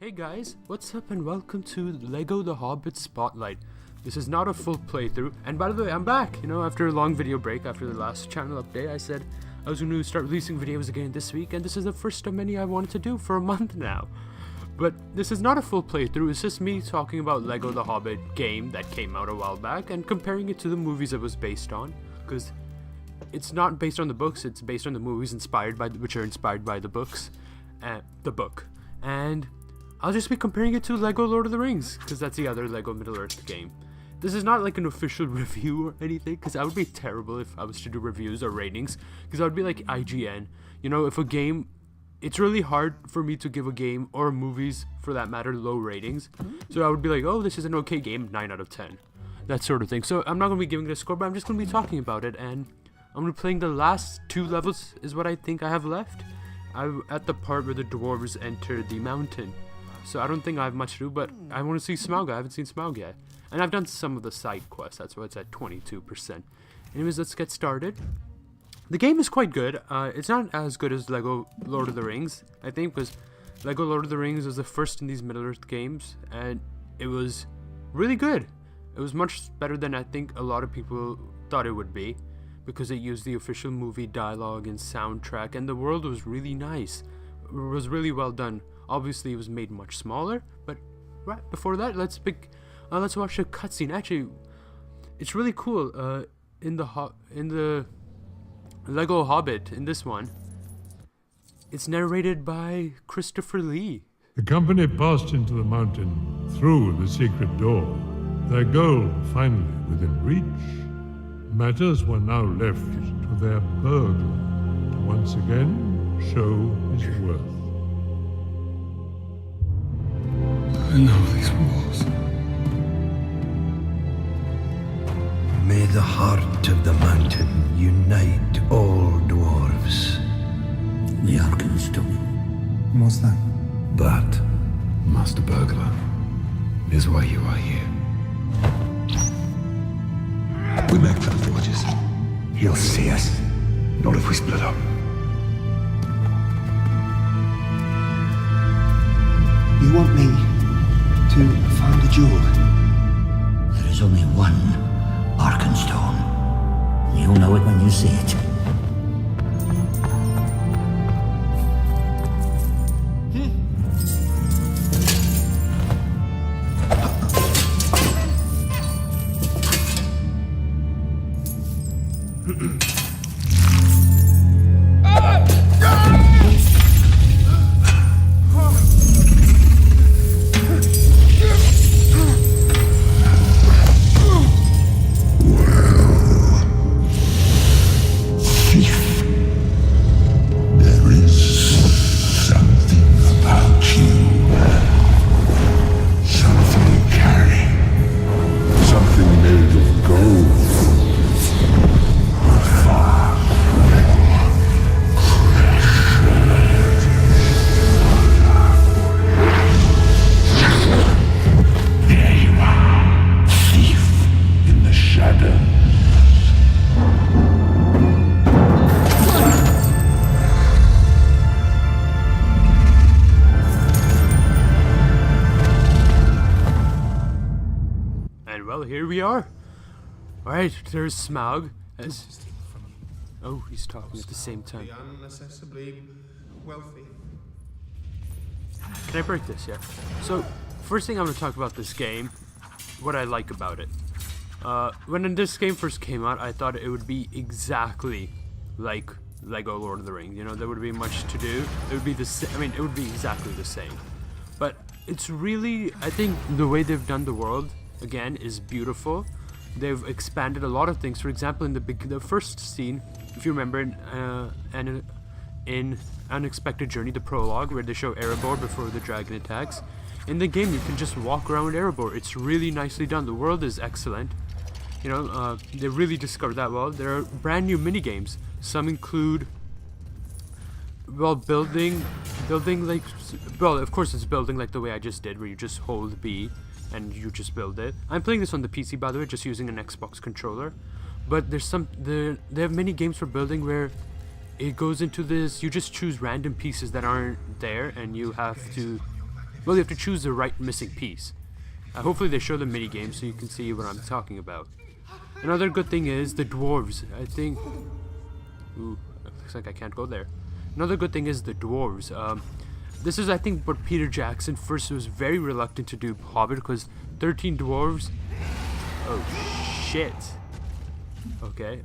Hey guys, what's up and welcome to LEGO The Hobbit Spotlight. This is not a full playthrough, and by the way, I'm back! After a long video break, after the last channel update, I said I was going to start releasing videos again this week, and this is the first of many I wanted to do for a month now. But this is not a full playthrough, it's just me talking about LEGO The Hobbit game that came out a while back, and comparing it to the movies it was based on, because it's not based on the books, it's based on the movies which are inspired by the books, the book. And I'll just be comparing it to LEGO Lord of the Rings, because that's the other LEGO Middle-earth game. This is not like an official review or anything, because that would be terrible if I was to do reviews or ratings, because I would be like IGN. If a game, it's really hard for me to give a game, or movies for that matter, low ratings. So I would be like, oh, this is an okay game, 9 out of 10. That sort of thing. So I'm not going to be giving it a score, but I'm just going to be talking about it, and I'm going to be playing the last 2 levels is what I think I have left. I'm at the part where the dwarves enter the mountain. So I don't think I have much to do, but I want to see Smaug. I haven't seen Smaug yet. And I've done some of the side quests, that's why it's at 22%. Anyways, let's get started. The game is quite good. It's not as good as LEGO Lord of the Rings, I think, because LEGO Lord of the Rings was the first in these Middle-earth games, and it was really good. It was much better than I think a lot of people thought it would be, because it used the official movie dialogue and soundtrack, and the world was really nice. It was really well done. Obviously, it was made much smaller, but right before that, let's watch a cutscene. Actually, it's really cool. In the LEGO Hobbit, in this one, it's narrated by Christopher Lee. The company passed into the mountain through the secret door. Their goal finally within reach. Matters were now left to their burglar to once again show his worth. I know these walls. May the heart of the mountain unite all dwarves. The Arkenstone. What's that? That, Master Burglar, is why you are here. We make for the forges. He'll see us. Not if we split up. You want me to find a jewel? There is only one Arkenstone. You'll know it when you see it. Well, here we are. Alright, there's Smaug. Oh, he's talking at the same time. Unaccessibly wealthy. Can I break this? Yeah. So, first thing I'm going to talk about this game, what I like about it. When this game first came out, I thought it would be exactly like LEGO Lord of the Rings. There would be much to do. It would be the same. I mean, it would be exactly the same. But it's really, I think the way they've done the world, again, is beautiful. They've expanded a lot of things. For example, in the first scene, if you remember, in Unexpected Journey, the prologue, where they show Erebor before the dragon attacks, in the game you can just walk around Erebor. It's really nicely done. The world is excellent. They really discovered that well. There are brand new mini games. Some include, well, building like, well, of course it's building like the way I just did, where you just hold B and you just build it. I'm playing this on the PC, by the way, just using an Xbox controller. But they have many games for building where it goes into this, you just choose random pieces that aren't there, and you have to Well, you have to choose the right missing piece. Hopefully they show the mini game so you can see what I'm talking about. Another good thing is the dwarves. I think... Ooh, looks like I can't go there. Another good thing is the dwarves. This is, I think, what Peter Jackson first was very reluctant to do Hobbit, because 13 dwarves... Oh, shit. Okay,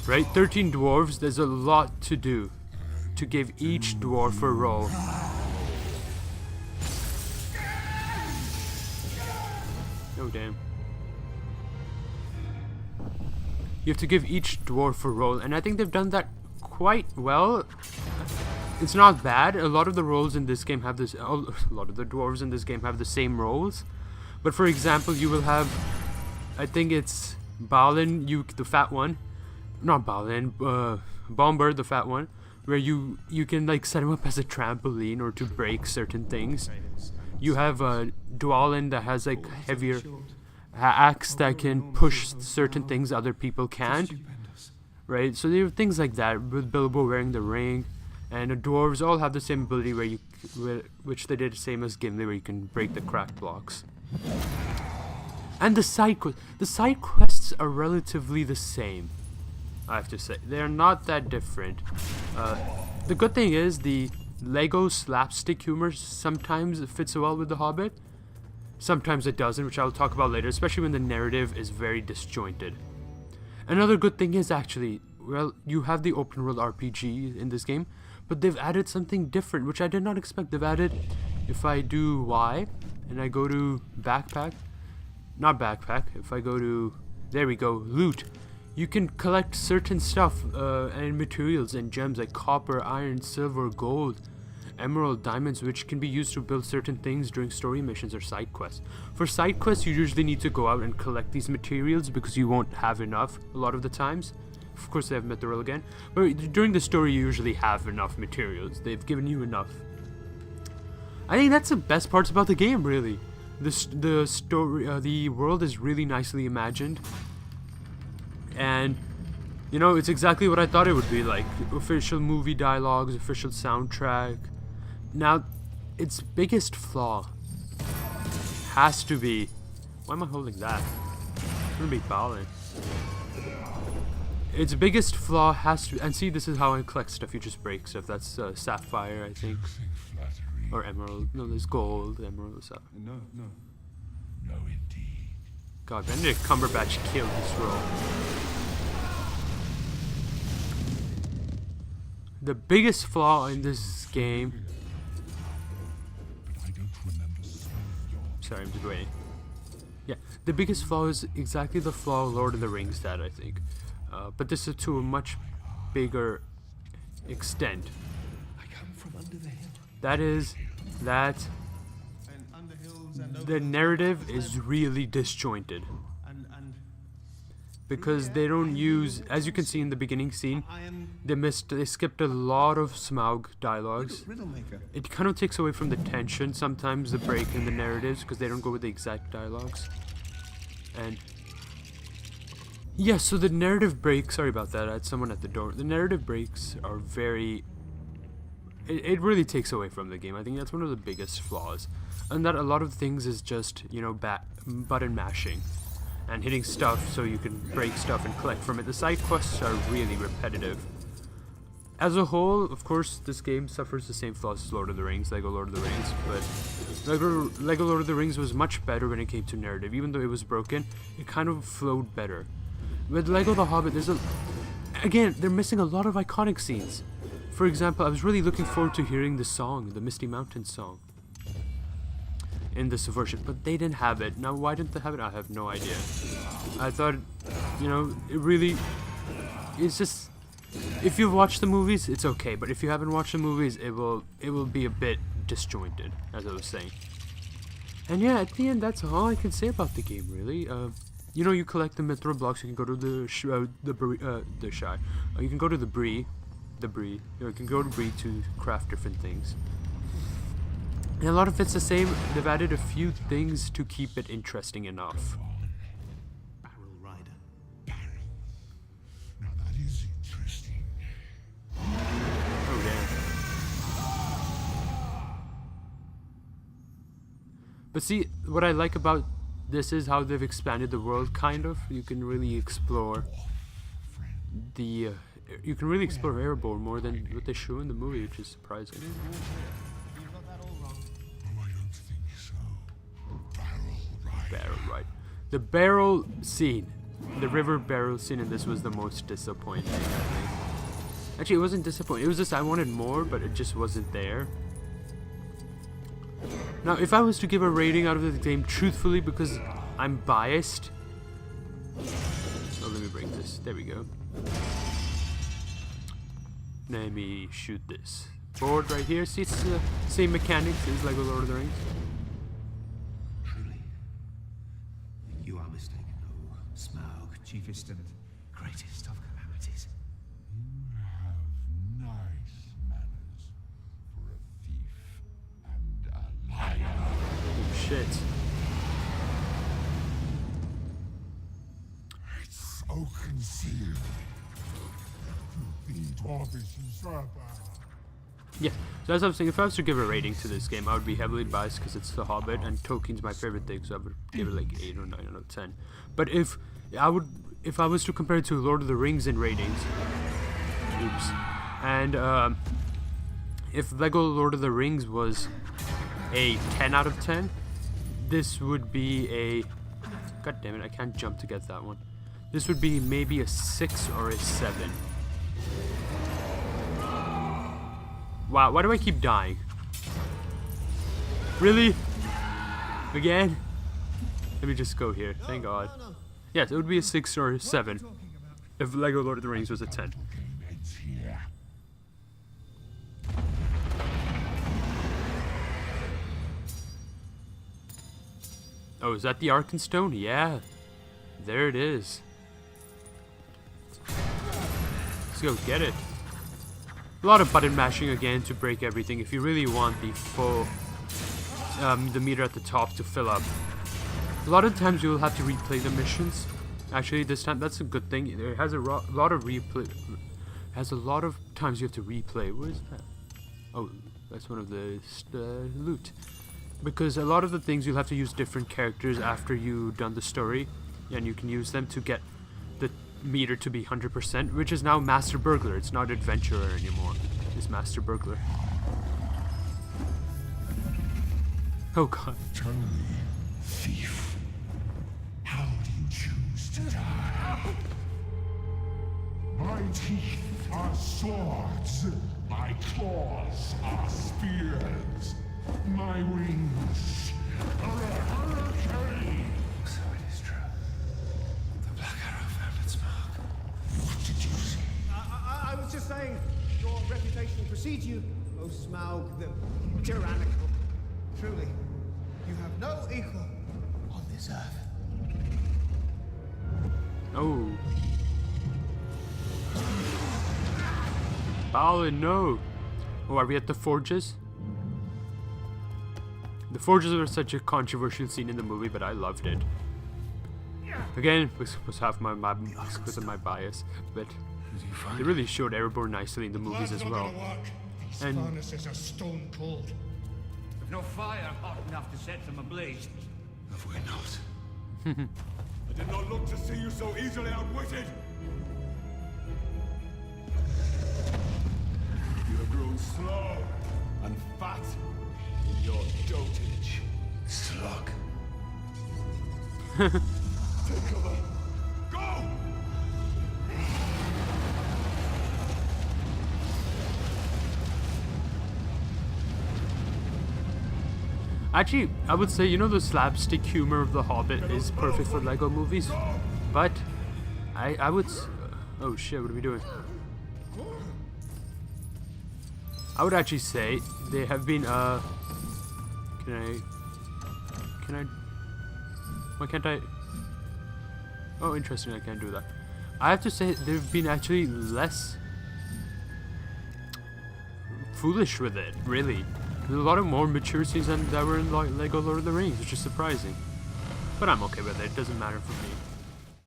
right, 13 dwarves, there's a lot to do to give each dwarf a role. Oh, damn. You have to give each dwarf a role, and I think they've done that quite well. It's not bad. A lot of the roles in this game have this. A lot of the dwarves in this game have the same roles. But for example, you will have, I think it's Balin, the fat one. Not Balin, Bomber, the fat one, where you can like set him up as a trampoline or to break certain things. You have Dwalin that has like heavier axe that can push certain things other people can't. Right, so there are things like that, with Bilbo wearing the ring. And the dwarves all have the same ability which they did the same as Gimli, where you can break the crack blocks. And the side quests are relatively the same, I have to say. They're not that different. The good thing is the Lego slapstick humor sometimes fits well with The Hobbit. Sometimes it doesn't, which I'll talk about later, especially when the narrative is very disjointed. Another good thing is actually, well, you have the open world RPG in this game, but they've added something different, which I did not expect. They've added, if I do Y, and I go to backpack, not backpack, if I go to, there we go, loot, you can collect certain stuff and materials and gems like copper, iron, silver, gold, emerald, diamonds, which can be used to build certain things during story missions or side quests. For side quests, you usually need to go out and collect these materials because you won't have enough a lot of the times. Of course, they have Mithril again, but during the story, you usually have enough materials. They've given you enough. I think that's the best parts about the game, really. The story, the world is really nicely imagined, and you know, it's exactly what I thought it would be like. Official movie dialogues, official soundtrack. Now, its biggest flaw has to be... Why am I holding that? It's gonna be Balin. Its biggest flaw has to... And see, this is how I collect stuff. You just break stuff. That's sapphire, I think. Or emerald. No, there's gold, emerald, sapphire. No, indeed. God, Benedict Cumberbatch killed this role. The biggest flaw in this game... Sorry, I'm just waiting. Yeah, the biggest flaw is exactly the flaw Lord of the Rings had, I think. But this is to a much bigger extent. That is that the narrative is really disjointed. Because they don't use, as you can see in the beginning scene, they skipped a lot of Smaug dialogues. It kind of takes away from the tension, sometimes the break in the narratives, because they don't go with the exact dialogues. And yeah, so the narrative breaks, sorry about that, I had someone at the door. The narrative breaks are very, it really takes away from the game. I think that's one of the biggest flaws. And that a lot of things is just, you know, button mashing and hitting stuff so you can break stuff and collect from it. The side quests are really repetitive. As a whole, of course, this game suffers the same flaws as Lord of the Rings, Lego Lord of the Rings, but Lego Lord of the Rings was much better when it came to narrative. Even though it was broken, it kind of flowed better. With Lego The Hobbit, again, they're missing a lot of iconic scenes. For example, I was really looking forward to hearing the song, the Misty Mountains song, in this version, but they didn't have it. Now, why didn't they have it? I have no idea. I thought, you know, it's just, if you've watched the movies, it's okay, but if you haven't watched the movies, it will be a bit disjointed, as I was saying. And yeah, at the end, that's all I can say about the game, really. You know, you collect the mithril blocks. You can go to the Shire. You can go to the Bree. You know, you can go to Bree to craft different things. And a lot of it's the same. They've added a few things to keep it interesting enough. Barrel Rider. Now that is interesting. Oh But see, what I like about this is how they've expanded the world, kind of. You can really explore the... you can really explore Erebor more than what they show in the movie, which is surprising. Barrel ride. The barrel scene. The river barrel scene in this was the most disappointing, I think. Actually, it wasn't disappointing. It was just I wanted more, but it just wasn't there. Now, if I was to give a rating out of the game truthfully, because I'm biased... Oh, let me break this. There we go. Let me shoot this board right here. See, it's the same mechanics as Lego Lord of the Rings. Truly, you are mistaken, O Smaug, chiefest and greatest of calamities. You have nice manners for a thief and a liar. Oh, shit. It's so concealed. The dwarfish usurper. Yeah, so as I was saying, if I was to give a rating to this game, I would be heavily biased because it's The Hobbit and Tolkien's my favorite thing, so I would give it like 8 or 9 out of 10. But if I was to compare it to Lord of the Rings in ratings, oops, and if Lego Lord of the Rings was a 10 out of 10, this would be a... God damn it, I can't jump to get that one. This would be maybe a 6 or a 7. Wow, why do I keep dying? Really? Again? Let me just go here, thank God. Yes, it would be a 6 or a 7 if Lego Lord of the Rings was a 10. Oh, is that the Arkenstone? Yeah. There it is. Let's go get it. A lot of button mashing again to break everything if you really want the full the meter at the top to fill up. A lot of times you'll have to replay the missions. Actually, this time that's a good thing. It has a lot of replay. Has a lot of times you have to replay. Where is that? Oh, that's one of the loot. Because a lot of the things you'll have to use different characters after you've done the story, and you can use them to get the meter to be 100%, which is now Master Burglar. It's not Adventurer anymore. It's Master Burglar. Oh God. Tell me, thief, how do you choose to die? My teeth are swords. My claws are spears. My wings are a hurricane. So it is true. The Black Arrow found its mark. What did you say? I was just saying, your reputation precedes you, O Smaug the tyrannical. Truly, you have no equal on this earth. Oh. Balin, no. Oh, are we at the Forges? The Forges were such a controversial scene in the movie, but I loved it. Again, was half because of my bias, but they really showed Erebor nicely in the movies as well. And Furnaces are stone cold. With no fire hot enough to set them ablaze. Have we not? I did not look to see you so easily outwitted. You have grown slow and fat in your dotage. Slug. Take cover. Go! actually, I would say, you know, the slapstick humor of The Hobbit is perfect for Lego movies, but I would... oh shit, what are we doing? I would actually say they have been, can I... Why can't I... Oh, interesting, I can't do that. I have to say, they've been actually less foolish with it, really. There's a lot of more mature scenes than that were in Lego Lord of the Rings, which is surprising. But I'm okay with it, it doesn't matter for me.